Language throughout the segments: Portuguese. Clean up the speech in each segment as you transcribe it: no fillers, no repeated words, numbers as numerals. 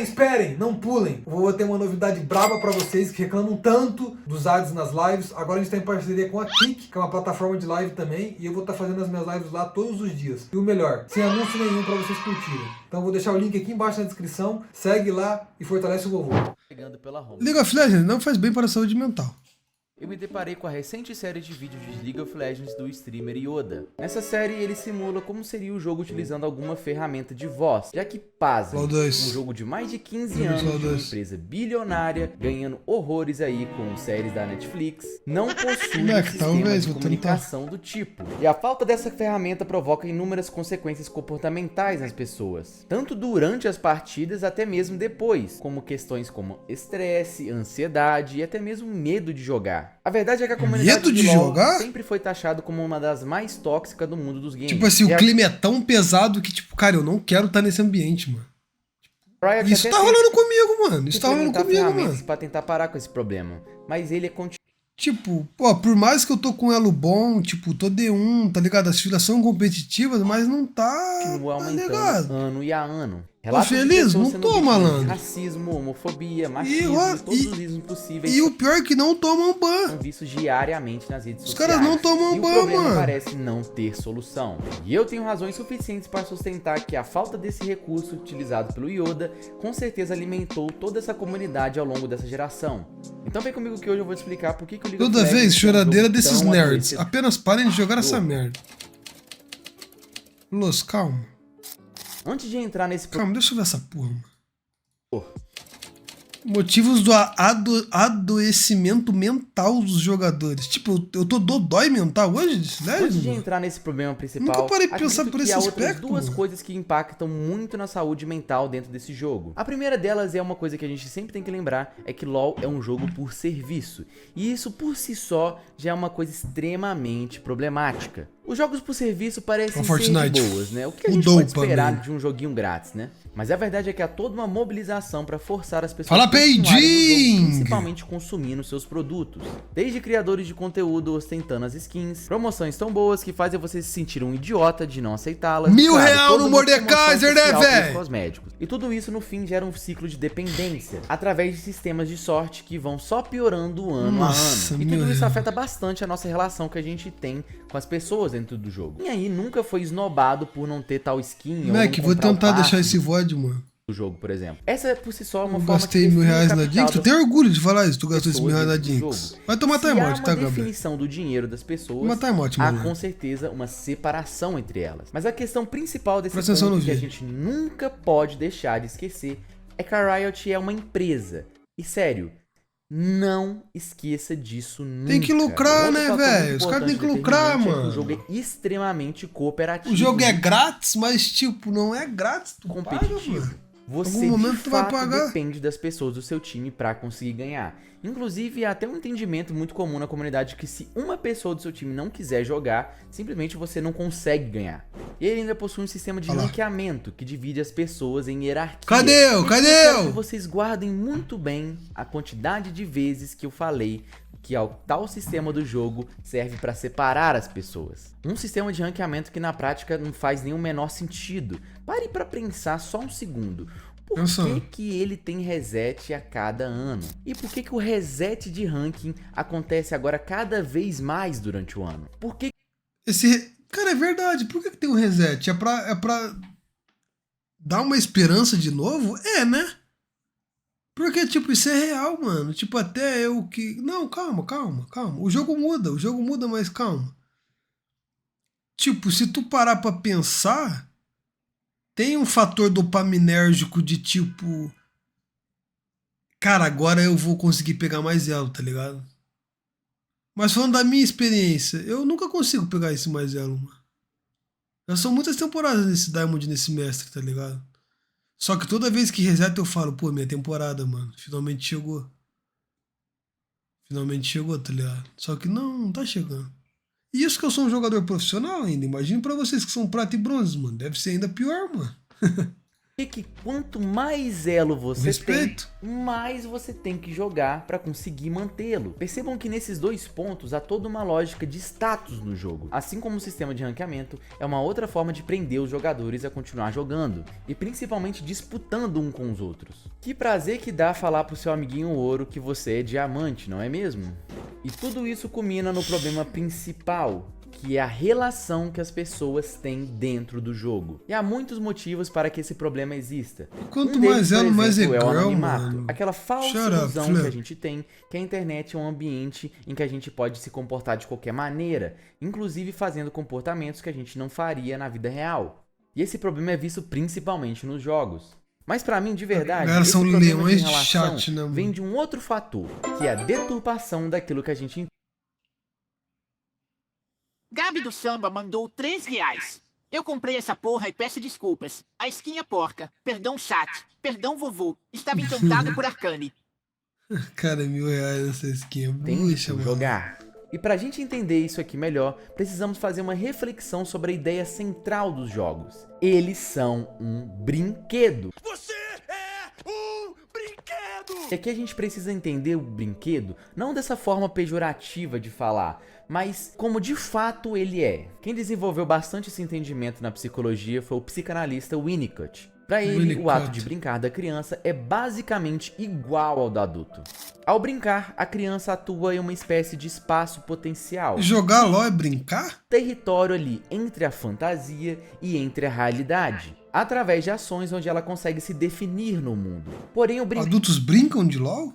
esperem, não pulem. Eu vou ter uma novidade braba pra vocês que reclamam tanto dos ads nas lives. Agora a gente tá em parceria com a Kick, que é uma plataforma de live também, e eu vou estar fazendo as minhas lives lá todos os dias. E o melhor, sem anúncio nenhum pra vocês curtirem. Então eu vou deixar o link aqui embaixo na descrição, segue lá e fortalece o vovô. League of Legends não faz bem para a saúde mental. Eu me deparei com a recente série de vídeos de League of Legends do streamer Yoda. Nessa série, ele simula como seria o jogo utilizando alguma ferramenta de voz, já que, pasmem, um jogo de mais de 15 anos de uma empresa bilionária, ganhando horrores aí com séries da Netflix, não possui um sistema de comunicação do tipo. E a falta dessa ferramenta provoca inúmeras consequências comportamentais nas pessoas, tanto durante as partidas até mesmo depois, como questões como estresse, ansiedade e até mesmo medo de jogar. A verdade é que a comunidade de LoL sempre foi taxado como uma das mais tóxicas do mundo dos games. Tipo assim, o clima é tão pesado que, tipo, cara, eu não quero estar nesse ambiente, mano. Isso tá rolando comigo, mano. Isso tá rolando comigo, mano. Pra tentar parar com esse problema. Mas ele é tipo, pô, por mais que eu tô com elo bom, tipo, tô D1, tá ligado? As filas são competitivas, mas não tá aumentando ano e a ano. Tô feliz? Não tô, malandro. Racismo, homofobia, machismo, todos os ismos possíveis. E o pior é que não tomam ban. São vistos diariamente nas redes sociais. Os caras não tomam ban, mano. E o problema parece não ter solução. E eu tenho razões suficientes para sustentar que a falta desse recurso utilizado pelo Yoda com certeza alimentou toda essa comunidade ao longo dessa geração. Então vem comigo que hoje eu vou te explicar por que o League of Legends toda vez choradeira desses nerds. Apenas parem de jogar essa merda. Los, calma. Antes de entrar nesse... Calma, deixa eu ver essa porra, mano. Motivos do adoecimento mental dos jogadores. Tipo, eu tô dodói mental hoje? Antes de entrar nesse problema principal, nunca parei de pensar por esse aspecto. Há duas coisas que impactam muito na saúde mental dentro desse jogo. A primeira delas é uma coisa que a gente sempre tem que lembrar, é que LoL é um jogo por serviço. E isso por si só já é uma coisa extremamente problemática. Os jogos por serviço parecem ser de boas, né? O que a gente pode esperar de um joguinho grátis, né? Mas a verdade é que há toda uma mobilização para forçar as pessoas a continuarem no jogo, principalmente consumindo seus produtos. Desde criadores de conteúdo ostentando as skins, promoções tão boas que fazem você se sentir um idiota de não aceitá-las. R$1.000 no Mordekaiser, né, velho? Cosméticos. E tudo isso no fim gera um ciclo de dependência, através de sistemas de sorte que vão só piorando ano a ano. E tudo isso afeta bastante a nossa relação que a gente tem com as pessoas dentro do jogo. E aí nunca foi esnobado por não ter tal skin Mac, vou tentar deixar esse VOD, mano. Do jogo, por exemplo. Essa por si só é uma forma de gastei R$1.000 na Jinx. Tu tem orgulho de falar isso? Tu gastou esses R$1.000 na Jinx. Vai tomar timeout, tá, Gabriel? A definição do dinheiro das pessoas, há com certeza uma separação entre elas. Mas a questão principal desse ponto que a gente nunca pode deixar de esquecer é que a Riot é uma empresa. E sério, não esqueça disso nunca. Tem que lucrar, né, velho? Os caras têm que lucrar, mano. O jogo é extremamente cooperativo. O jogo é grátis, mas, tipo, não é grátis. Tu competitivo. Paga, você, de fato, depende das pessoas do seu time pra conseguir ganhar. Inclusive, há até um entendimento muito comum na comunidade que se uma pessoa do seu time não quiser jogar, simplesmente você não consegue ganhar. E ele ainda possui um sistema de ranqueamento que divide as pessoas em hierarquia. Cadê? Eu quero que vocês guardem muito bem a quantidade de vezes que eu falei que o tal sistema do jogo serve para separar as pessoas. Um sistema de ranqueamento que na prática não faz nenhum menor sentido. Pare para pensar só um segundo. Por que ele tem reset a cada ano? E por que o reset de ranking acontece agora cada vez mais durante o ano? Por que... Cara, é verdade. Por que tem um reset? É pra dar uma esperança de novo? É, né? Porque, tipo, isso é real, mano. Tipo, até eu que... Não, calma. O jogo muda, mas calma. Tipo, se tu parar pra pensar, tem um fator dopaminérgico de tipo... Cara, agora eu vou conseguir pegar mais elo, tá ligado? Mas falando da minha experiência, eu nunca consigo pegar esse mais elo, mano. Já são muitas temporadas nesse Diamond, nesse mestre, tá ligado? Só que toda vez que reseta eu falo, pô, minha temporada, mano, finalmente chegou. Finalmente chegou, tá ligado? Só que não tá chegando. E isso que eu sou um jogador profissional ainda. Imagina pra vocês que são prata e bronze, mano. Deve ser ainda pior, mano. Por Que quanto mais elo você Respeito. tem, mais você tem que jogar para conseguir mantê-lo. Percebam que nesses dois pontos há toda uma lógica de status no jogo. Assim como o sistema de ranqueamento é uma outra forma de prender os jogadores a continuar jogando e principalmente disputando um com os outros. Que prazer que dá falar pro seu amiguinho ouro que você é diamante, não é mesmo? E tudo isso culmina no problema principal, que é a relação que as pessoas têm dentro do jogo. E há muitos motivos para que esse problema exista. Quanto deles, mais elo, por mais é exemplo, o girl, anonimato. mano. Aquela falsa Shut up, ilusão Flip. que a gente tem que a internet é um ambiente em que a gente pode se comportar de qualquer maneira, inclusive fazendo comportamentos que a gente não faria na vida real. E esse problema é visto principalmente nos jogos. Mas pra mim, de verdade, Galera, esse são problema de leões de relação chat, né, mano? vem de um outro fator, que é a deturpação daquilo que a gente Gabi do Samba mandou R$3. Eu comprei essa porra e peço desculpas. A skin é porca. Perdão, chat. Perdão, vovô. Estava encantado por Arcane. Cara, R$1.000 essa skin é tem bucha, que mano. jogar. E pra gente entender isso aqui melhor, precisamos fazer uma reflexão sobre a ideia central dos jogos. Eles são um brinquedo. Você é um brinquedo! E aqui a gente precisa entender o brinquedo não dessa forma pejorativa de falar, mas como de fato ele é. Quem desenvolveu bastante esse entendimento na psicologia foi o psicanalista Winnicott. Para ele, o ato de brincar da criança é basicamente igual ao do adulto. Ao brincar, a criança atua em uma espécie de espaço potencial. Jogar LOL é brincar? Território ali entre a fantasia e entre a realidade, através de ações onde ela consegue se definir no mundo. Porém, o brincar Adultos brincam de LOL?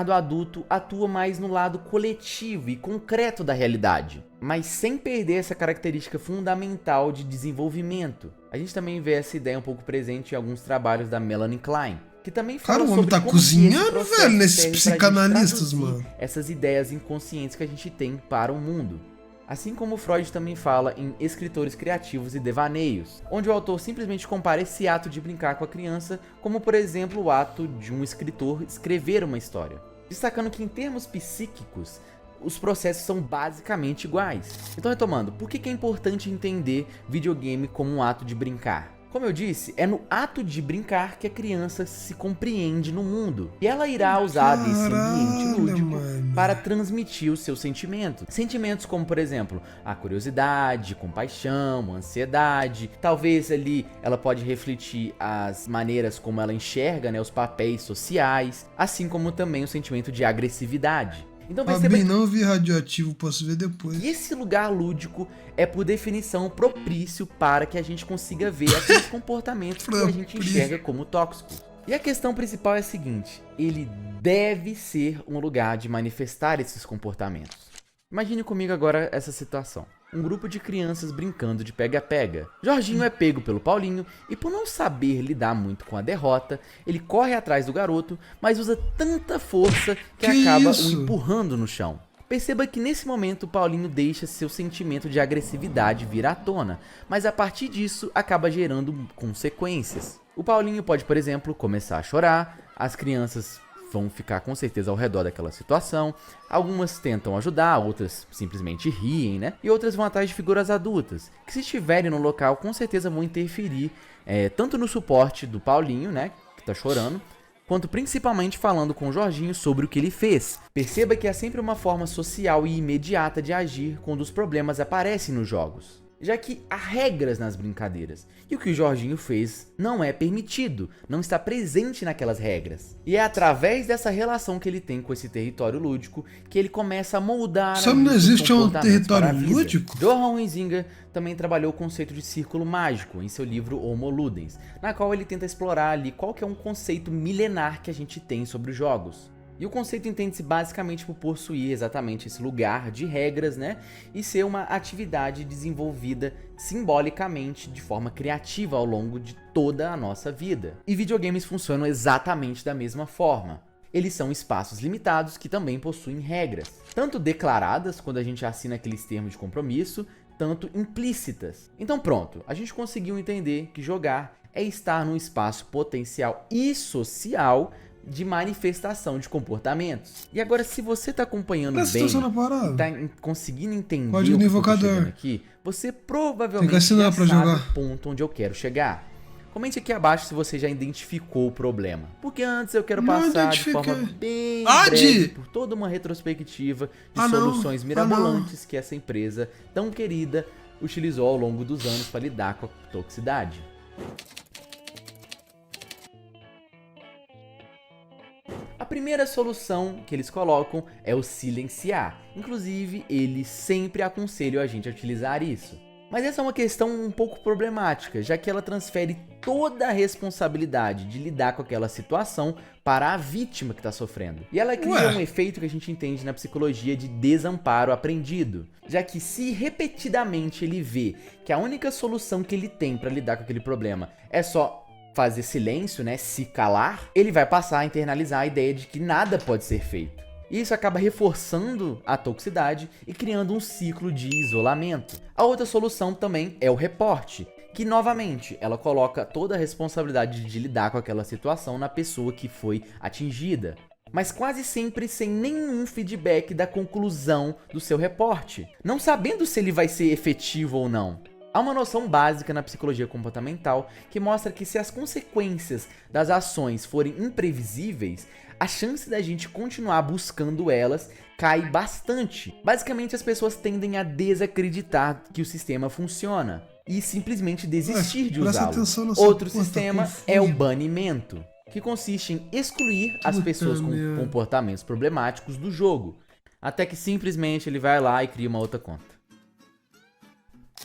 do adulto atua mais no lado coletivo e concreto da realidade, mas sem perder essa característica fundamental de desenvolvimento. A gente também vê essa ideia um pouco presente em alguns trabalhos da Melanie Klein, que também fala Cara, o homem sobre tá como que esse cozinhando, processo velho, nesses serve pra gente psicanalistas, traduzir mano. essas ideias inconscientes que a gente tem para o mundo. Assim como Freud também fala em Escritores Criativos e Devaneios, onde o autor simplesmente compara esse ato de brincar com a criança como, por exemplo, o ato de um escritor escrever uma história. Destacando que em termos psíquicos, os processos são basicamente iguais. Então, retomando, por que é importante entender videogame como um ato de brincar? Como eu disse, é no ato de brincar que a criança se compreende no mundo. E ela irá usar desse ambiente lúdico para transmitir os seus sentimentos. Sentimentos como, por exemplo, a curiosidade, compaixão, ansiedade. Talvez ali ela pode refletir as maneiras como ela enxerga, né, os papéis sociais, assim como também o sentimento de agressividade. Então perceba Bem, não vi Radioativo, posso ver depois. que esse lugar lúdico é, por definição, propício para que a gente consiga ver aqueles comportamentos que a gente enxerga como tóxicos. E a questão principal é a seguinte: ele deve ser um lugar de manifestar esses comportamentos. Imagine comigo agora essa situação. Um grupo de crianças brincando de pega-pega. Jorginho é pego pelo Paulinho e, por não saber lidar muito com a derrota, ele corre atrás do garoto, mas usa tanta força que acaba o empurrando no chão. Perceba que nesse momento o Paulinho deixa seu sentimento de agressividade vir à tona, mas a partir disso acaba gerando consequências. O Paulinho pode, por exemplo, começar a chorar, as crianças vão ficar com certeza ao redor daquela situação, algumas tentam ajudar, outras simplesmente riem, né? E outras vão atrás de figuras adultas, que se estiverem no local com certeza vão interferir tanto no suporte do Paulinho, né, que tá chorando, quanto principalmente falando com o Jorginho sobre o que ele fez. Perceba que é sempre uma forma social e imediata de agir quando os problemas aparecem nos jogos, já que há regras nas brincadeiras, e o que o Jorginho fez não é permitido, não está presente naquelas regras. E é através dessa relação que ele tem com esse território lúdico que ele começa a moldar Só não existe um território lúdico? Johan Huizinga também trabalhou o conceito de círculo mágico em seu livro Homo Ludens, na qual ele tenta explorar ali qual que é um conceito milenar que a gente tem sobre os jogos. E o conceito entende-se basicamente por possuir exatamente esse lugar de regras, né? E ser uma atividade desenvolvida simbolicamente de forma criativa ao longo de toda a nossa vida. E videogames funcionam exatamente da mesma forma. Eles são espaços limitados que também possuem regras, tanto declaradas quando a gente assina aqueles termos de compromisso, tanto implícitas. Então pronto, a gente conseguiu entender que jogar é estar num espaço potencial e social de manifestação de comportamentos. E agora, se você tá acompanhando Presta bem, atenção na parada. tá conseguindo entender Código o que eu tô invocador. chegando aqui, você Tem provavelmente que assinar já pra sabe jogar. o ponto onde eu quero chegar. Comente aqui abaixo se você já identificou o problema. Porque antes eu quero Não passar de identifiquei. forma bem Ah, breve de- por toda uma retrospectiva de Ah, não. soluções mirabolantes que essa empresa tão querida utilizou ao longo dos anos para lidar com a toxicidade. A primeira solução que eles colocam é o silenciar. Inclusive, eles sempre aconselham a gente a utilizar isso. Mas essa é uma questão um pouco problemática, já que ela transfere toda a responsabilidade de lidar com aquela situação para a vítima que está sofrendo. E ela cria um efeito que a gente entende na psicologia de desamparo aprendido, já que se repetidamente ele vê que a única solução que ele tem para lidar com aquele problema é só fazer silêncio, né, se calar, ele vai passar a internalizar a ideia de que nada pode ser feito. E isso acaba reforçando a toxicidade e criando um ciclo de isolamento. A outra solução também é o reporte, que novamente ela coloca toda a responsabilidade de lidar com aquela situação na pessoa que foi atingida, mas quase sempre sem nenhum feedback da conclusão do seu reporte, não sabendo se ele vai ser efetivo ou não. Há uma noção básica na psicologia comportamental que mostra que se as consequências das ações forem imprevisíveis, a chance da gente continuar buscando elas cai bastante. Basicamente, as pessoas tendem a desacreditar que o sistema funciona e simplesmente desistir de Presta usá-lo. atenção nessa Outro porra, tá sistema confuso. é o banimento, que consiste em excluir as Puta pessoas com merda. comportamentos problemáticos do jogo, até que simplesmente ele vai lá e cria uma outra conta.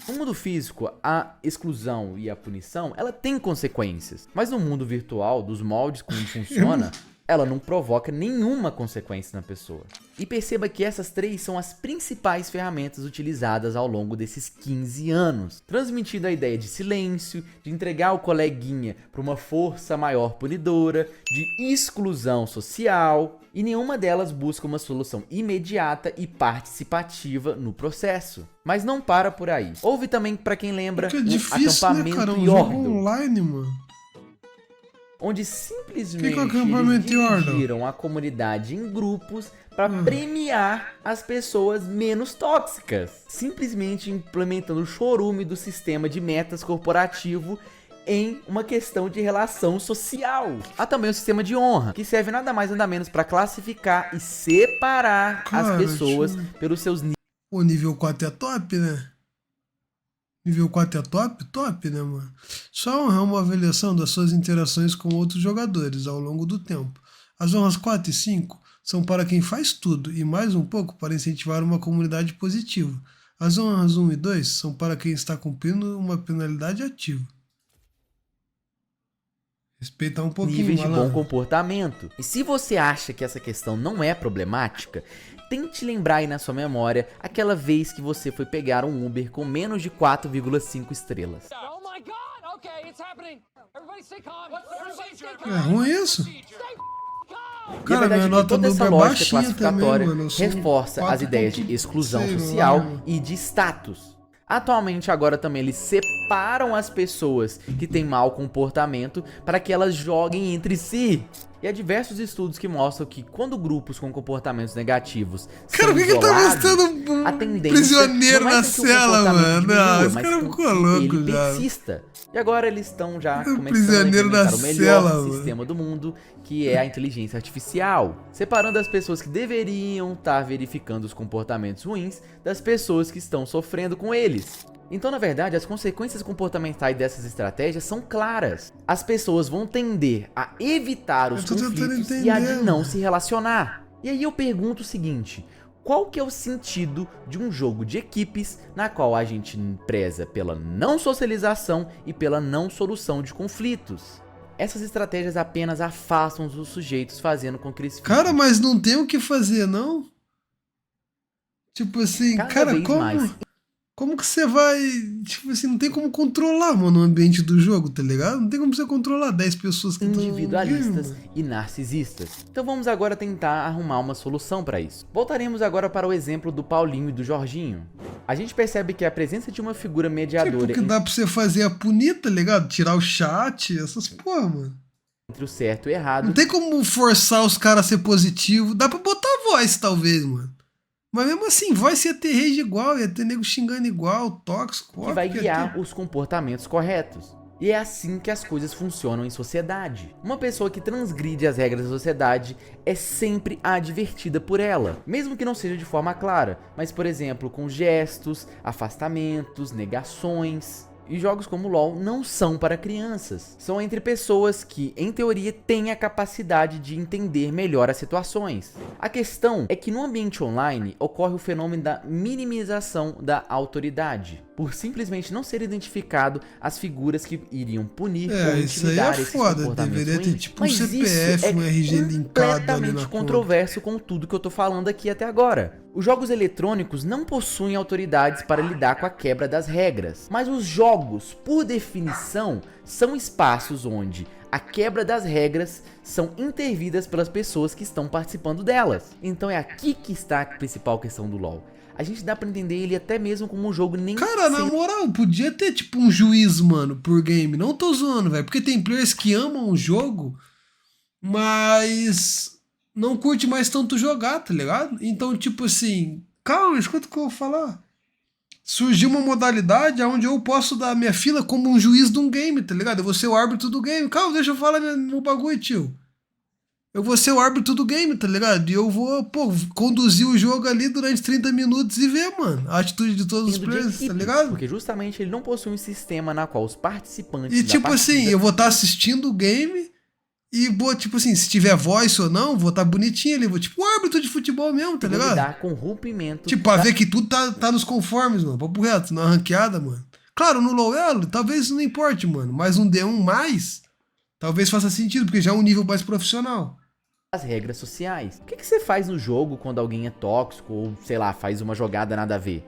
No mundo físico, a exclusão e a punição, ela tem consequências. Mas no mundo virtual, dos moldes como funciona, ela não provoca nenhuma consequência na pessoa. E perceba que essas três são as principais ferramentas utilizadas ao longo desses 15 anos, transmitindo a ideia de silêncio, de entregar o coleguinha para uma força maior punidora, de exclusão social, e nenhuma delas busca uma solução imediata e participativa no processo. Mas não para por aí. Houve também, para quem lembra, Porque é o difícil, né, acampamento cara? Um jogo Yordle, online, mano. onde simplesmente Que é o acampamento eles Yordle? dividiram a comunidade em grupos para premiar as pessoas menos tóxicas, simplesmente implementando o chorume do sistema de metas corporativo em uma questão de relação social. Há também o sistema de honra, que serve nada mais nada menos para classificar e separar Cara, as pessoas deixa pelos seus níveis. O nível 4 é top, né? Nível 4 é top? Top, né, mano? Só honrar uma avaliação das suas interações com outros jogadores ao longo do tempo. As honras 4 e 5 são para quem faz tudo e mais um pouco para incentivar uma comunidade positiva. As honras 1 e 2 são para quem está cumprindo uma penalidade ativa. Respeitar um pouquinho, Níveis de bom malandro. comportamento. E se você acha que essa questão não é problemática, tente lembrar aí na sua memória aquela vez que você foi pegar um Uber com menos de 4,5 estrelas. Oh my god! Okay, it's happening. Everybody stay calm. Everybody stay calm. É ruim isso? Stay calm. E a Cara, verdade minha é que nota toda do essa Uber é lógica baixinha classificatória também, mano. Eu sou um reforça as 4,6, ideias de exclusão sei lá, social mano. e de status. Atualmente, agora também eles separam as pessoas que têm mau comportamento para que elas joguem entre si. E há diversos estudos que mostram que quando grupos com comportamentos negativos Cara, são por que que tá isolados, mostrando a um tendência prisioneiro não é na com que o cela, comportamento mano? diminua, Ah, esse mas cara com ficou que louco ele já. persista. E agora eles estão já Um começando a prisioneiro implementar na o melhor cela, mano. sistema do mundo, que é a inteligência artificial, separando as pessoas que deveriam estar verificando os comportamentos ruins das pessoas que estão sofrendo com eles. Então, na verdade, as consequências comportamentais dessas estratégias são claras. As pessoas vão tender a evitar os Eu tô tentando conflitos e a de entender, não mano. se relacionar. E aí eu pergunto o seguinte: qual que é o sentido de um jogo de equipes na qual a gente preza pela não socialização e pela não solução de conflitos? Essas estratégias apenas afastam os sujeitos, fazendo com que eles fiquem Cara, mas não tem o que fazer, não? Tipo assim, cada cara, vez como... mais Como que você vai... Tipo assim, não tem como controlar, mano, o ambiente do jogo, tá ligado? Não tem como você controlar 10 pessoas que estão... individualistas e narcisistas. Então vamos agora tentar arrumar uma solução para isso. Voltaremos agora para o exemplo do Paulinho e do Jorginho. A gente percebe que a presença de uma figura Tipo, mediadora que dá pra você fazer a punir, tá ligado? Tirar o chat, essas porra, mano. entre o certo e o errado. Não tem como forçar os caras a ser positivo. Dá pra botar voz, talvez, mano. Mas mesmo assim, voz ia ter rage igual, ia ter nego xingando igual, tóxico. Que vai guiar os comportamentos corretos. E é assim que as coisas funcionam em sociedade. Uma pessoa que transgride as regras da sociedade é sempre advertida por ela, mesmo que não seja de forma clara, mas por exemplo com gestos, afastamentos, negações. E jogos como LoL não são para crianças, são entre pessoas que, em teoria, têm a capacidade de entender melhor as situações. A questão é que no ambiente online ocorre o fenômeno da minimização da autoridade, por simplesmente não ser identificado as figuras que iriam punir ou intimidar esses comportamentos deveria ter ruins. tipo um CPF, um RG linkado ali na completamente controverso com tudo que eu tô falando aqui até agora. Os jogos eletrônicos não possuem autoridades para lidar com a quebra das regras, mas os jogos, por definição, são espaços onde a quebra das regras são intervidas pelas pessoas que estão participando delas. Então é aqui que está a principal questão do LoL. A gente dá pra entender ele até mesmo como um jogo nem... Cara, na moral, podia ter tipo um juiz, mano, por game. Não tô zoando, velho. Porque tem players que amam o jogo, mas não curte mais tanto jogar, tá ligado? Então, tipo assim, calma, escuta o que eu vou falar. Surgiu uma modalidade onde eu posso dar minha fila como um juiz de um game, tá ligado? Eu vou ser o árbitro do game. Calma, deixa eu falar meu bagulho, tio. Eu vou ser o árbitro do game, tá ligado? E eu vou, conduzir o jogo ali durante 30 minutos e ver, mano, a atitude de todos os players, tá ligado? Porque justamente ele não possui um sistema na qual os participantes E tipo assim, eu vou estar assistindo o game e vou, tipo assim, se tiver voice ou não, vou estar bonitinho ali, vou tipo um árbitro de futebol mesmo, tá ligado? lidar com rompimento. Tipo, pra ver que tudo tá nos conformes, mano, papo reto, na ranqueada, mano. Claro, no low elo, talvez isso não importe, mano, mas um D1 mais, talvez faça sentido, porque já é um nível mais profissional. As regras sociais. O que você faz no jogo quando alguém é tóxico ou, sei lá, faz uma jogada nada a ver?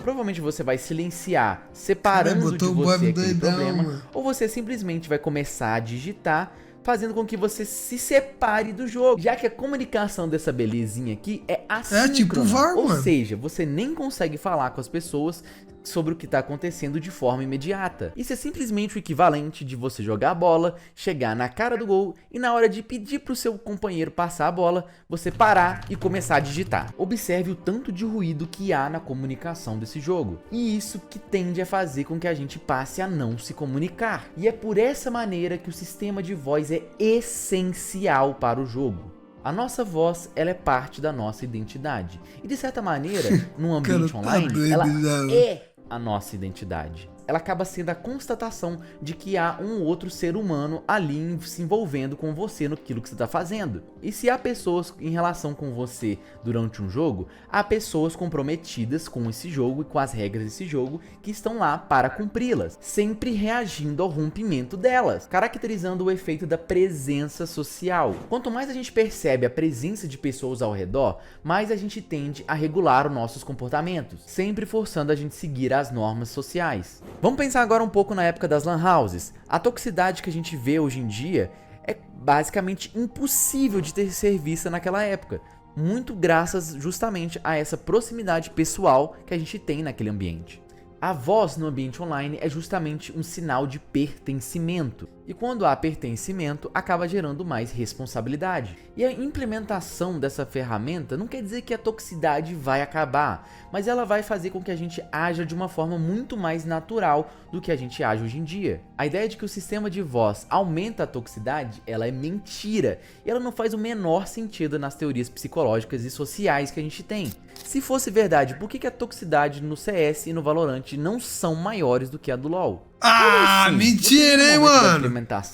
Provavelmente você vai silenciar, separando de você aquele problema, ou você simplesmente vai começar a digitar, fazendo com que você se separe do jogo, já que a comunicação dessa belezinha aqui é assíncrona, tipo VAR, ou mano. seja, você nem consegue falar com as pessoas sobre o que está acontecendo de forma imediata. Isso é simplesmente o equivalente de você jogar a bola, chegar na cara do gol e na hora de pedir para o seu companheiro passar a bola, você parar e começar a digitar. Observe o tanto de ruído que há na comunicação desse jogo. E isso que tende a fazer com que a gente passe a não se comunicar. E é por essa maneira que o sistema de voz é essencial para o jogo. A nossa voz, ela é parte da nossa identidade. E de certa maneira, num ambiente online, ela é a nossa identidade. Ela acaba sendo a constatação de que há um outro ser humano ali se envolvendo com você naquilo que você está fazendo. E se há pessoas em relação com você durante um jogo, há pessoas comprometidas com esse jogo e com as regras desse jogo que estão lá para cumpri-las, sempre reagindo ao rompimento delas, caracterizando o efeito da presença social. Quanto mais a gente percebe a presença de pessoas ao redor, mais a gente tende a regular os nossos comportamentos, sempre forçando a gente a seguir as normas sociais. Vamos pensar agora um pouco na época das lan houses. A toxicidade que a gente vê hoje em dia é basicamente impossível de ser vista naquela época. Muito graças justamente a essa proximidade pessoal que a gente tem naquele ambiente. A voz no ambiente online é justamente um sinal de pertencimento. E quando há pertencimento, acaba gerando mais responsabilidade. E a implementação dessa ferramenta não quer dizer que a toxicidade vai acabar, mas ela vai fazer com que a gente haja de uma forma muito mais natural do que a gente age hoje em dia. A ideia de que o sistema de voz aumenta a toxicidade, ela é mentira. E ela não faz o menor sentido nas teorias psicológicas e sociais que a gente tem. Se fosse verdade, por que a toxicidade no CS e no Valorant não são maiores do que a do LoL? Ah, assim? Mentira, hein, mano?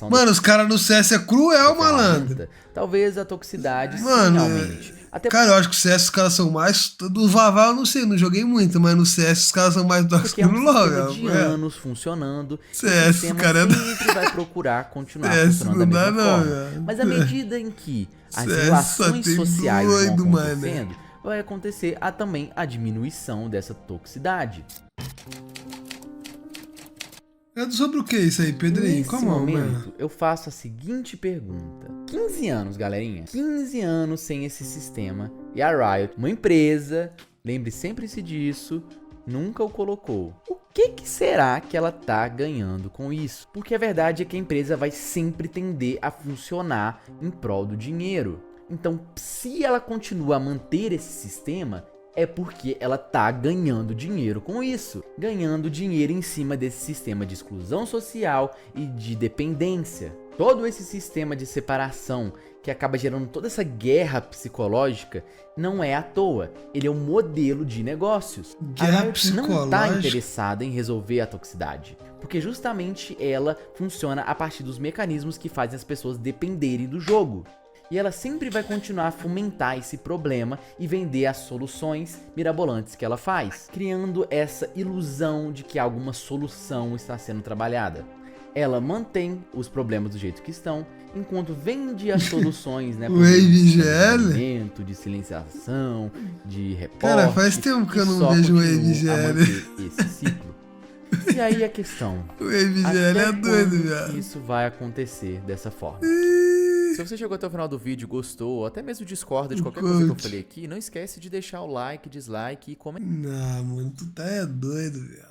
Mano, os caras no CS é cruel, malandro. Talvez a toxicidade finalmente. Cara, eu acho que o CS os caras são mais... Do Vavá eu não sei, não joguei muito, mas no CS os caras são mais tóxicos que no LoL, velho. De anos funcionando, CS, o cara sempre vai procurar continuar funcionando da mesma forma. Mas à medida em que as relações sociais vão acontecendo, vai acontecer também a diminuição dessa toxicidade. É sobre o que isso aí, Pedrinho? Nesse momento, eu faço a seguinte pergunta. 15 anos, galerinha. 15 anos sem esse sistema. E a Riot, uma empresa, lembre sempre-se disso, nunca o colocou. O que será que ela tá ganhando com isso? Porque a verdade é que a empresa vai sempre tender a funcionar em prol do dinheiro. Então, se ela continua a manter esse sistema, é porque ela tá ganhando dinheiro com isso. Ganhando dinheiro em cima desse sistema de exclusão social e de dependência. Todo esse sistema de separação que acaba gerando toda essa guerra psicológica não é à toa. Ele é um modelo de negócios. Guerra A Riot não está psicológica? interessada em resolver a toxicidade, porque justamente ela funciona a partir dos mecanismos que fazem as pessoas dependerem do jogo. E ela sempre vai continuar a fomentar esse problema e vender as soluções mirabolantes que ela faz, criando essa ilusão de que alguma solução está sendo trabalhada. Ela mantém os problemas do jeito que estão, enquanto vende as soluções, né? O AVGL? De silenciação, de reporte. Cara, faz tempo que eu não só vejo o continua a AVGL. manter esse ciclo. E aí a questão, O AVGL até é doido, quando viado. isso vai acontecer dessa forma? Se você chegou até o final do vídeo, gostou, ou até mesmo discorda de qualquer coisa que eu falei aqui, não esquece de deixar o like, dislike e comentar. Não, mano, tu tá doido, viado.